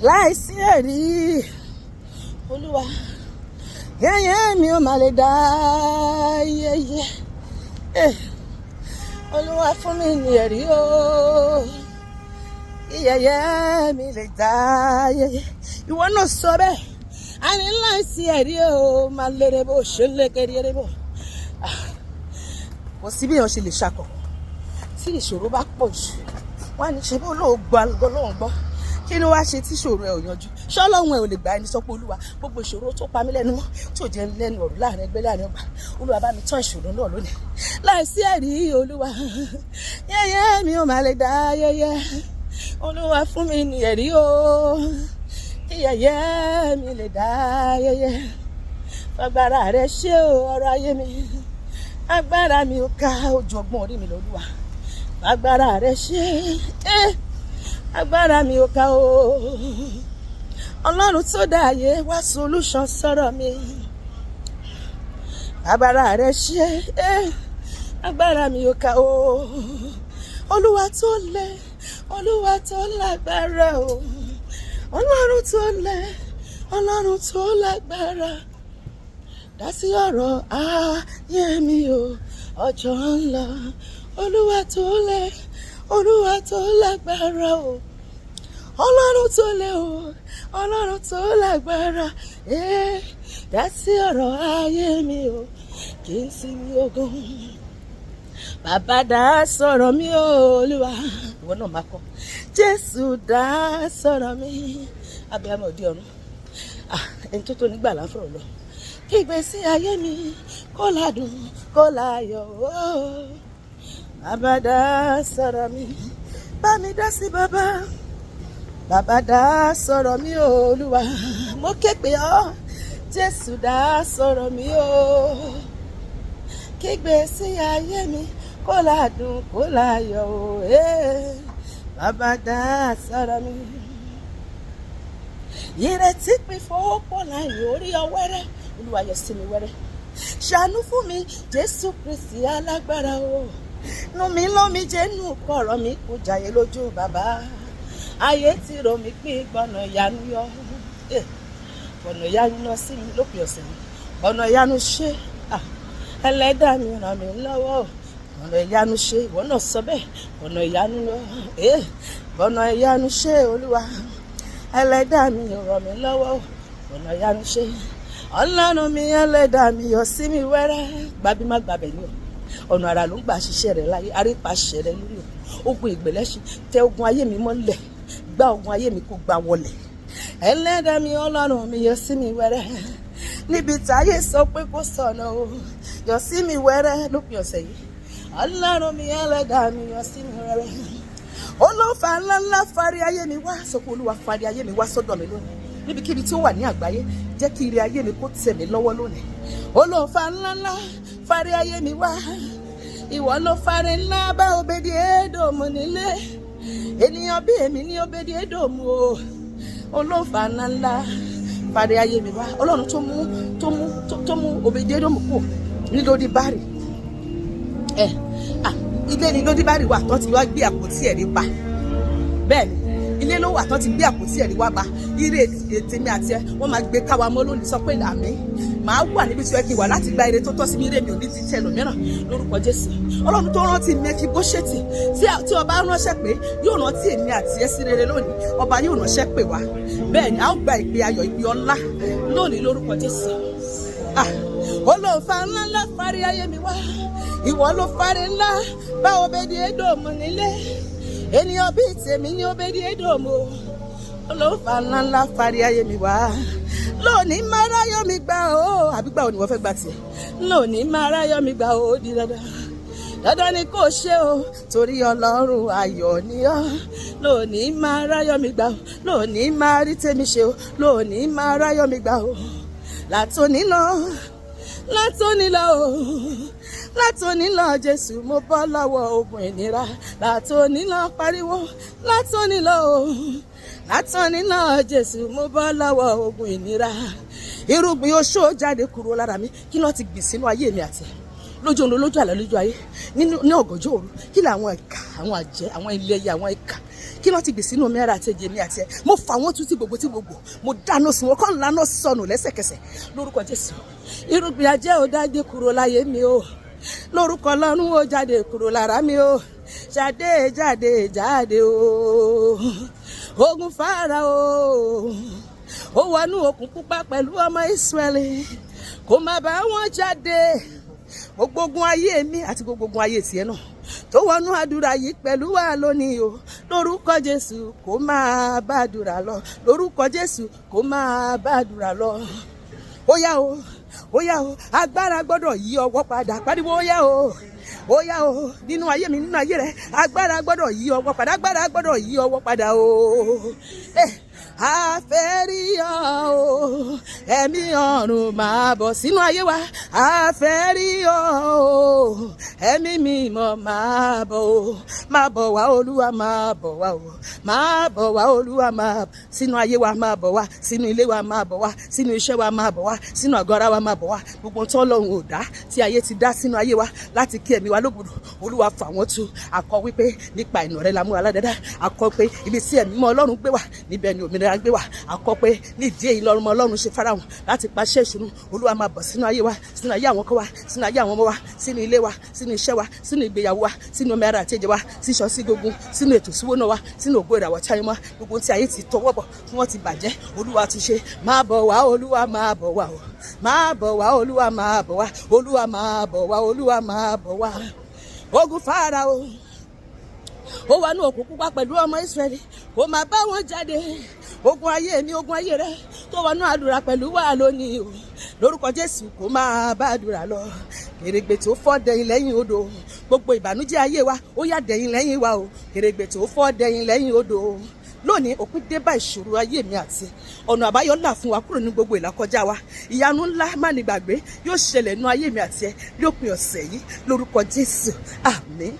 láìsí ẹ̀rí Olúwa yeye mi ò má lè dá yeye Olúwa fún mi ní ẹ̀rí o yeye mi lè dá yeye ìwọ náà sọ bẹ́ẹ̀ a ní láìsí ẹ̀rí o máa lérè bó ṣe ń lé kéré bó kò sí bí èèyàn ṣe lè ṣakọ tí ìṣòro bá pọ̀ jù wọ́n á ní ṣe bó lóun gbọ́ kí ló wá ṣe tí ìṣòro ẹ ò yanjú ṣọlọ́run ẹ ò lè gbà ẹni sọ pé Olúwa gbogbo ìṣòro tó pa mí lẹ́nu mọ́ tí ò jẹ́ lẹ́nu ọ̀rọ̀ láàrin ẹgbẹ́ láàrin ọgbà Olúwa bá mi tán ìṣòro náà lónìí láìsí ẹ̀rí Olúwa yeye mi ò má lè dá yeye Olúwa fún mi ní ẹ̀rí o yeye mi lè dá yeye agbára rẹ ṣe o ọ̀rọ̀ ayé mi agbára mi ò ká ojú ọgbọ́n orí mi lọ́lúwa agbára rẹ ṣe agbára mi ò ká o Ọlọ́run tó dá ayé wá solution sọ̀rọ̀ mi agbára rẹ ṣe agbára mi ò ká o Olúwa tó lé Olúwa tó lágbára o Ọlọ́run tó lé Ọlọ́run tó lágbára dá sí ọ̀rọ̀ ayé mi o ọjọ́ ń lọ Olúwa tó lé Olúwa tó lágbára o Ọlọ́run tó lé o Ọlọ́run tó lágbára dá sí ọ̀rọ̀ ayé mi o kì í sí mi ogun bàbá dá sọ̀rọ̀ mi o Olúwa ìwọ náà máa kọ Jésù dá sọ̀rọ̀ mi abiyamọ òde ọ̀run ẹni tó nígbà láfọ̀rọ̀ lọ kí ìgbésí ayé mi kó ládùn kó láyọ̀ o bàbá dá sọ̀rọ̀ mi bá mi dá sí bàbá dá sọ̀rọ̀ mi o Olúwa mo ké pè ọ́ Jésù dá sọ̀rọ̀ mi o kí ìgbésí ayé mi kó ládùn kó láyọ̀ o bàbá dá sọ̀rọ̀ mi ìrètí pín fowópọ̀ láyé orí ọwẹ́rẹ́ Olúwa yọ sí mi wẹ́rẹ́ ṣàánú fún mi Jésù Kristi alágbára o nù mí lómi jẹ́nu kọ̀rọ̀ mi kò jàyè lójú bàbá ayé tí rò mí pín gbọ̀nà ìyanu yọ gbọ̀nà ìyanu lọ sí mi lópin ọ̀sẹ̀ mi gbọ̀nà ìyanu ṣe ẹlẹ́dàá mi ràn mí lọ́wọ́ gbọ̀nà ìyanu ṣe ìwọ náà sọ bẹ́ẹ̀ gbọ̀nà ìyanu lọ gbọ̀nà ìyanu ṣe Olúwa ẹlẹ́dàá mi ràn mí lọ́wọ́ gbọ̀nà ìyanu ṣe Ọlọ́run mi ẹlẹ́dàá mi yọ sí mi wẹ́rẹ́ gbàbí má gbàbẹ̀ ni o ọ̀nà àrà ló ń gbà ṣiṣẹ́ rẹ̀ láyé arípàṣẹ rẹ̀ lórí ogun ìgbẹ̀lẹ́sìn tẹ ogun ayé mi mọ́lẹ̀ gbá ogun ayé mi kó gbà wọlẹ̀ ẹlẹ́dàá mi Ọlọ́run mi yọ sí mi wẹ́rẹ́ níbi táyé sọ pé kò sọ̀nà o yọ sí mi wẹ́rẹ́ lópin ọ̀sẹ̀ yìí Ọlọ́run mi ẹlẹ́dàá mi yọ sí mi wẹ́rẹ́ olófà ńláńlá fari ayé mi wá sọ pé Olúwa fari ayé mi wá sọ́dọ̀ mi lónìí níbikíbi tí ó wà ní àgbáyé jẹ́ kí ire ayé mi kó tẹ̀ mí lọ́wọ́ lónìí olófà ńláńlá fari ayé mi wá ìwọ ló fari ńlá bá Obedi Édómù nílé ènìyàn bí èmi ní Obedi Édómù o olófà ńláńlá fari ayé mi wá Ọlọ́run tó mú Obedi Édómù kù ní Lódìbárì ilé ní Lódìbárì wà tó ti wá gbé àpótí ẹ̀rí pa bẹ́ẹ̀ ni ilé ló wà tán ti gbé àpótí ẹ̀rí wá bá ire ètèmi àti ẹ wọ́n máa gbé káwa mọ́ lónìí sọ pé làmí màá wà níbi tí ó yẹ kí n wà láti gba ire tó tọ́ sí mi ire mi ò ní ti tẹ lòmíràn lórúkọ Jésù Ọlọ́run tó rántí Mẹfibóṣẹ́tì tí ọba ránṣẹ́ pé yóò rántí èmi àti ẹ sí rere lónìí ọba yóò ránṣẹ́ pè wá bẹ́ẹ̀ ni a ó gba ìpè ayọ̀ ìpè ọlá lónìí lórúkọ Jésù olóòfà ńláńlá fari ayé mi wá ìwọ ló fari ńlá bá Obedi Édómù nílé ènìyàn bíi tèmi ní Obedi Édómù olóòfà ńláńlá fari ayé mi wá lónìí máa ráyọ̀ mi gbà ó àbí gbà ó ni wọ́n fẹ́ gbà tiẹ̀ lónìí máa ráyọ̀ mi gbà ó di dandan ni kò ṣe o torí Ọlọ́run ayọ̀ ni ọ́ lónìí máa ráyọ̀ mi gbà ó lónìí máa rí tèmi ṣe o lónìí máa ráyọ̀ mi gbà ó látòní lọ Jésù mo bọ́ lọ́wọ́ ogun ìnira látòní lọ pariwo látòní lọ Jésù mo bọ́ lọ́wọ́ ogun ìnira irúgbìn oṣó jáde kúrò lára mi kí ló ti gbìn sínú ayé mi àti lójú òru lójú àlá lójú ayé ní ọ̀gànjọ́ òru kí làwọn ìkà àwọn àjẹ́ àwọn ilé ẹyẹ àwọn ìkà kí ló ti gbè sínú omi ara àti ẹ̀jẹ̀ mi àti ẹ mo fà wọ́n tú tí gbogbo mo dáná sí wọn kọ́ ńlá sọnù lẹ́sẹ̀kẹsẹ̀ lórúkọ Jésù. Irúgbìn ajẹ́ ò dágbé kúrò láyé mi o, lórúkọ Ọlọ́run ó jáde kúrò lára mi o, jáde o. Ogun Fáráò ó wọnú òkun pupa pẹ̀lú ọmọ Ísírẹ́lì, kó má bá wọn jáde. Gbogbo ogun ayé mi àti gbogbo ogun ayé tiẹ̀ náà tó wọnú àdúrà yìí pẹ̀lú wa lónìí o, lórúkọ Jésù kó máa bá àdúrà lọ, lórúkọ Jésù kó máa bá àdúrà lọ. Ó yá o, agbára gbọ́dọ̀ yí ọwọ́ padà, pariwo ó yá o, nínú ayé mi, nínú ayé rẹ, agbára gbọ́dọ̀ yí ọwọ́ padà, agbára gbọ́dọ̀ yí ọwọ́ padà o. A fẹ́ rí ọ o, ẹ̀mí ọ̀run máa bọ̀ sínú ayé wa. A fẹ́ rí ọ o, ẹ̀mí mímọ́ máa bọ̀ o, máa bọ̀ wá Olúwa, máa bọ̀ wá o, máa bọ̀ wá Olúwa, máa bọ̀ sínú ayé wa, máa bọ̀ wá sínú ilé wa, máa bọ̀ wá sínú iṣẹ́ wa, máa bọ̀ wá sínú àgọ́ ara wa, máa bọ̀ wá gbogbo tó Ọlọ́run ò dá tí ayé ti dá sínú ayé wa láti kí ẹ̀mí wa lógbòdò. Olúwa fà wọ́n tú. Akọ wípé nípa ìnà rẹ la mú aládàá. Akọ pé ibi tí ẹ̀mí mọ́ Ọlọ́run gbé wà níbẹ̀ ni òmìnira gbé wà. Akọ pé nídìí èyí lọ́rùn mọ́ Ọlọ́run ṣe farahàn láti paṣẹ ìṣúnú. Olúwa máa bọ̀ sínú ayé wa, sínú ayé àwọn kan wa, sínú ayé àwọn ọmọ wa, sínú ilé wa, sínú iṣẹ́ wa, sínú ìgbéyàwó wa, sínú omi ara àti ẹ̀jẹ̀ wa, sísọ sí gbogbo, sínú ètò ìṣúná wa, sínú ògo ìràwọ̀ tí ayé wa, gbogbo tí ayé ti tọwọ́ bọ̀ tí wọ́n ti bàjẹ́. Olúwa tún ṣe. Máa bọ̀ wá Olúwa, máa bọ̀ wá o, máa bọ̀ wá Olúwa, máa bọ̀ wá Olúwa, máa bọ̀ wá Olúwa, máa bọ̀ wá. Ogun Fáráò ó wà ní òkun pupa pẹ̀lú ọmọ Ísírẹ́lì, kó máa bá wọn jáde. Ogun ayé mi, ogun ayé rẹ tó wọnú àdúrà pẹ̀lú wa lónìí o, lórúkọ Jésù kó máa bá àdúrà lọ. Kèrègbè tó fọ́ dẹ̀yìn lẹ́yìn odò, gbogbo ìbànújẹ́ ayé wa ó yá dẹ̀yìn lẹ́yìn wa o. Kèrègbè tó fọ́ dẹ̀yìn lẹ́yìn odò. Lónìí òpin dé bá ìṣòro ayé mi àti ọ̀nà àbáyọ là fún wa kúrò ní gbogbo ìlàkọjá wa. Ìyanu ńlá má ní gbàgbé yóò ṣẹlẹ̀ nínú ayé mi àti ẹ lópin ọ̀sẹ̀ yìí lórúkọ Jésù, àmín.